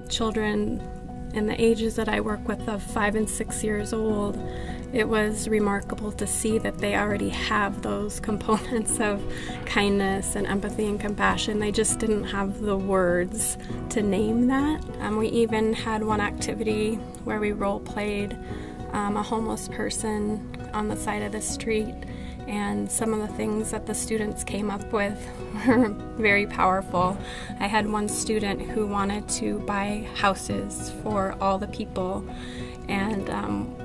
children in the ages that I work with of 5 and 6 years old, it was remarkable to see that they already have those components of kindness and empathy and compassion. They just didn't have the words to name that. We even had one activity where we role-played a homeless person on the side of the street, and some of the things that the students came up with were very powerful. I had one student who wanted to buy houses for all the people, and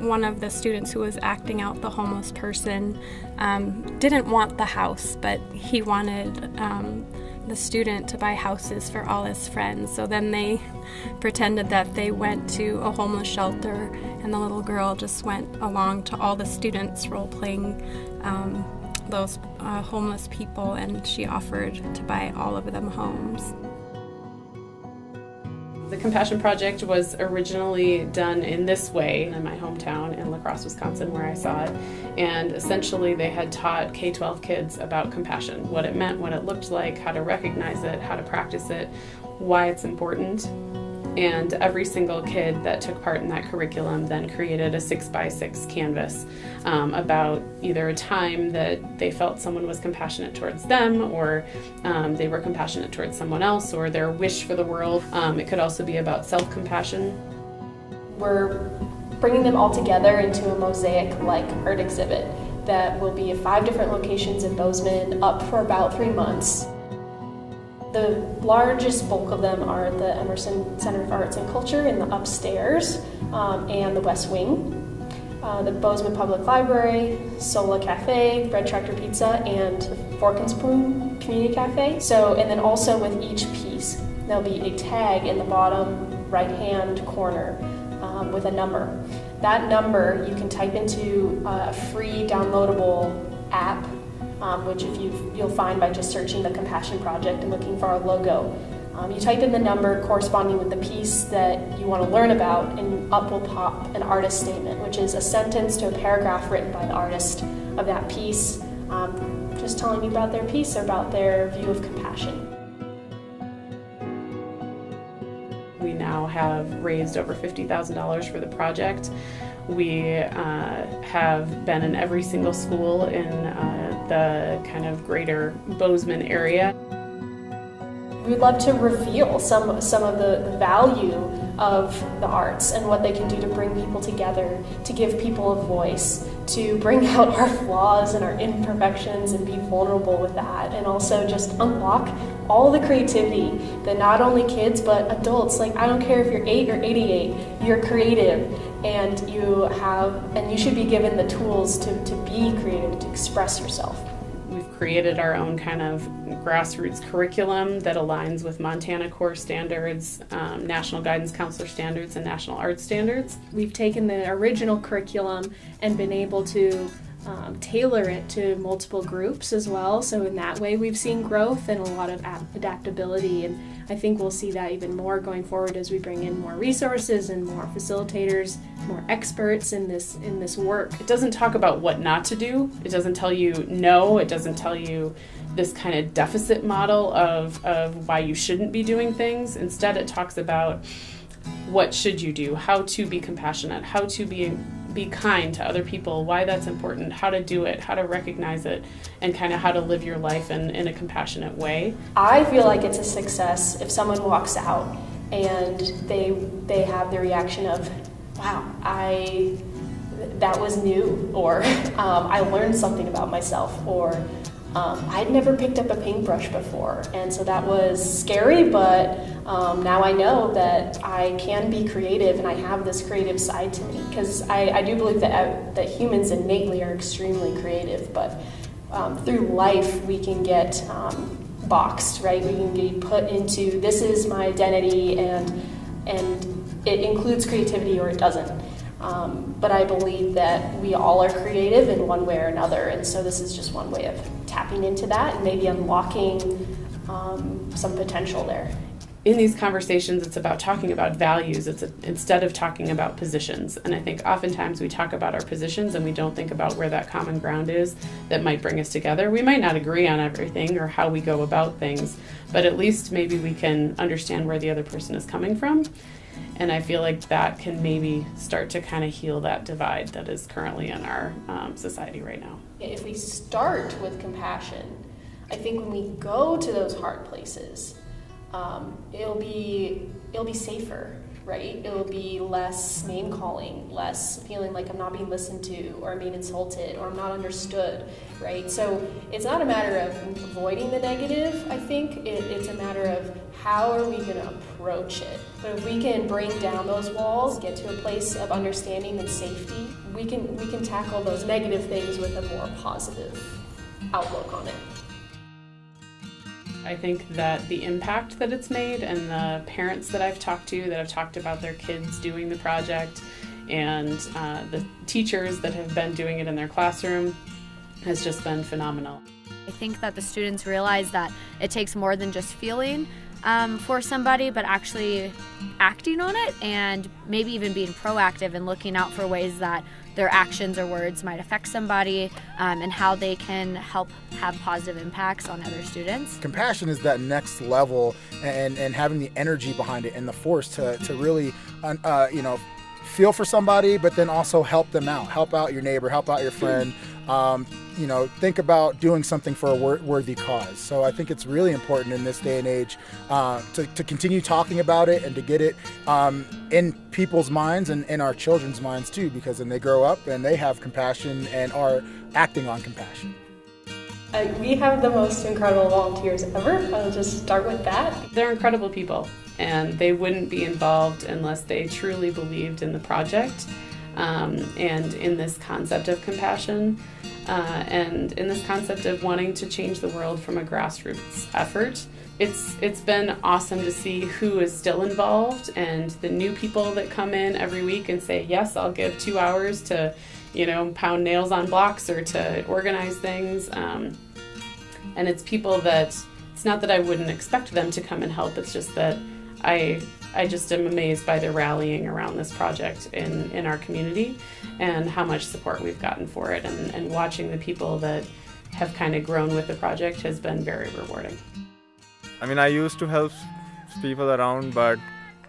one of the students who was acting out the homeless person didn't want the house, but he wanted the student to buy houses for all his friends. So then they pretended that they went to a homeless shelter, and the little girl just went along to all the students role-playing those homeless people, and she offered to buy all of them homes. The Compassion Project was originally done in this way in my hometown in La Crosse, Wisconsin, where I saw it. And essentially they had taught K-12 kids about compassion, what it meant, what it looked like, how to recognize it, how to practice it, why it's important. And every single kid that took part in that curriculum then created a 6x6 canvas about either a time that they felt someone was compassionate towards them, or they were compassionate towards someone else, or their wish for the world. It could also be about self-compassion. We're bringing them all together into a mosaic-like art exhibit that will be at 5 different locations in Bozeman, up for about 3 months. The largest bulk of them are the Emerson Center for Arts and Culture in the upstairs and the West Wing, the Bozeman Public Library, Sola Cafe, Red Tractor Pizza, and Fork and Spoon Community Cafe. And then also with each piece, there'll be a tag in the bottom right-hand corner with a number. That number you can type into a free downloadable app, which you'll find by just searching the Compassion Project and looking for our logo. You type in the number corresponding with the piece that you want to learn about, and up will pop an artist statement, which is a sentence to a paragraph written by the artist of that piece, just telling you about their piece or about their view of compassion. We now have raised over $50,000 for the project. We have been in every single school in the kind of greater Bozeman area. We'd love to reveal some of the value of the arts and what they can do to bring people together, to give people a voice, to bring out our flaws and our imperfections and be vulnerable with that, and also just unlock all the creativity that not only kids but adults, like I don't care if you're 8 or 88, you're creative, and you should be given the tools to be creative, to express yourself. We've created our own kind of grassroots curriculum that aligns with Montana Core standards, National Guidance Counselor standards, and National Art standards. We've taken the original curriculum and been able to tailor it to multiple groups as well. So in that way we've seen growth and a lot of adaptability, and I think we'll see that even more going forward as we bring in more resources and more facilitators, more experts in this work. It doesn't talk about what not to do. It doesn't tell you no. It doesn't tell you this kind of deficit model of why you shouldn't be doing things. Instead, it talks about what should you do, how to be compassionate, how to be kind to other people, why that's important, how to do it, how to recognize it, and kind of how to live your life in a compassionate way. I feel like it's a success if someone walks out and they have the reaction of, wow, that was new, or I learned something about myself, or I'd never picked up a paintbrush before, and so that was scary, but now I know that I can be creative and I have this creative side to me, because I do believe that humans innately are extremely creative, but through life we can get boxed, right? We can be put into, this is my identity, and it includes creativity or it doesn't. But I believe that we all are creative in one way or another, and so this is just one way of tapping into that and maybe unlocking some potential there. in these conversations, it's about talking about values. Instead of talking about positions. And I think oftentimes we talk about our positions and we don't think about where that common ground is that might bring us together. We might not agree on everything or how we go about things, but at least maybe we can understand where the other person is coming from. And I feel like that can maybe start to kind of heal that divide that is currently in our society right now. If we start with compassion, I think when we go to those hard places, it'll be safer, right? It'll be less name calling, less feeling like I'm not being listened to or I'm being insulted or I'm not understood, right? So it's not a matter of avoiding the negative, I think. It's a matter of how are we going to approach it. But if we can bring down those walls, get to a place of understanding and safety, we can tackle those negative things with a more positive outlook on it. I think that the impact that it's made and the parents that I've talked to that have talked about their kids doing the project and the teachers that have been doing it in their classroom has just been phenomenal. I think that the students realize that it takes more than just feeling for somebody, but actually acting on it and maybe even being proactive and looking out for ways that their actions or words might affect somebody and how they can help have positive impacts on other students. Compassion is that next level and having the energy behind it and the force to really, feel for somebody, but then also help them out. Help out your neighbor, help out your friend. Think about doing something for a worthy cause. So I think it's really important in this day and age to continue talking about it and to get it in people's minds and in our children's minds too, because then they grow up and they have compassion and are acting on compassion. We have the most incredible volunteers ever. I'll just start with that. They're incredible people, and they wouldn't be involved unless they truly believed in the project and in this concept of compassion and in this concept of wanting to change the world from a grassroots effort. It's been awesome to see who is still involved and the new people that come in every week and say, yes, I'll give 2 hours to pound nails on blocks or to organize things. And it's people that, it's not that I wouldn't expect them to come and help, it's just that I just am amazed by the rallying around this project in our community and how much support we've gotten for it. And watching the people that have kind of grown with the project has been very rewarding. I mean, I used to help people around, but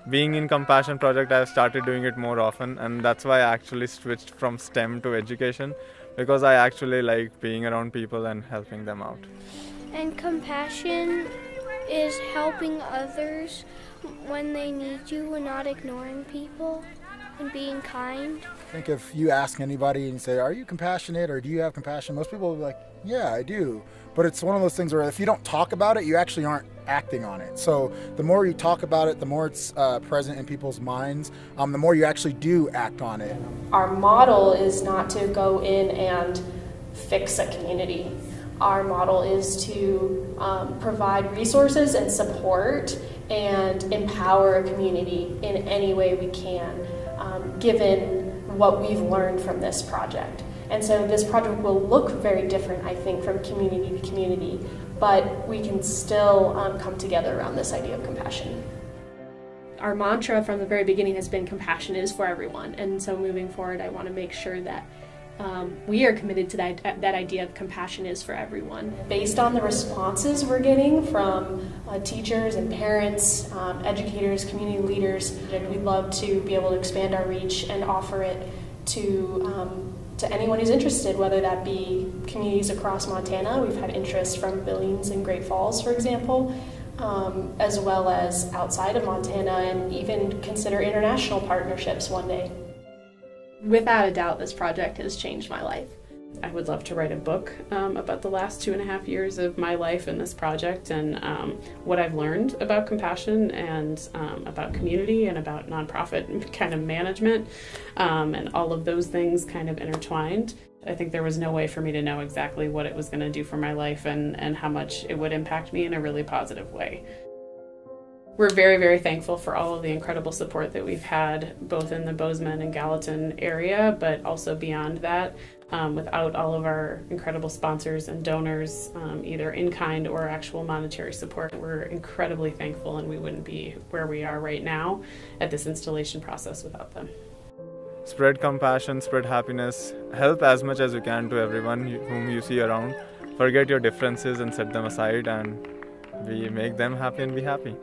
being in Compassion Project, I've started doing it more often, and that's why I actually switched from STEM to education, because I actually like being around people and helping them out. And compassion is helping others when they need you and not ignoring people and being kind. I think if you ask anybody and say, are you compassionate or do you have compassion? Most people will be like, yeah, I do. But it's one of those things where if you don't talk about it, you actually aren't acting on it. So the more you talk about it, the more it's present in people's minds, the more you actually do act on it. Our model is not to go in and fix a community. Our model is to provide resources and support and empower a community in any way we can, given what we've learned from this project. And so this project will look very different, I think, from community to community, but we can still come together around this idea of compassion. Our mantra from the very beginning has been compassion is for everyone. And so moving forward, I want to make sure that we are committed to that idea of compassion is for everyone. Based on the responses we're getting from teachers and parents, educators, community leaders, we'd love to be able to expand our reach and offer it to anyone who's interested, whether that be communities across Montana. We've had interest from Billings and Great Falls, for example, as well as outside of Montana, and even consider international partnerships one day. Without a doubt, this project has changed my life. I would love to write a book about the last 2.5 years of my life in this project and what I've learned about compassion and about community and about nonprofit kind of management and all of those things kind of intertwined. I think there was no way for me to know exactly what it was going to do for my life and how much it would impact me in a really positive way. We're very, very thankful for all of the incredible support that we've had both in the Bozeman and Gallatin area, but also beyond that. Without all of our incredible sponsors and donors, either in kind or actual monetary support, we're incredibly thankful, and we wouldn't be where we are right now at this installation process without them. Spread compassion, spread happiness, help as much as you can to everyone whom you see around. Forget your differences and set them aside, and we make them happy and be happy.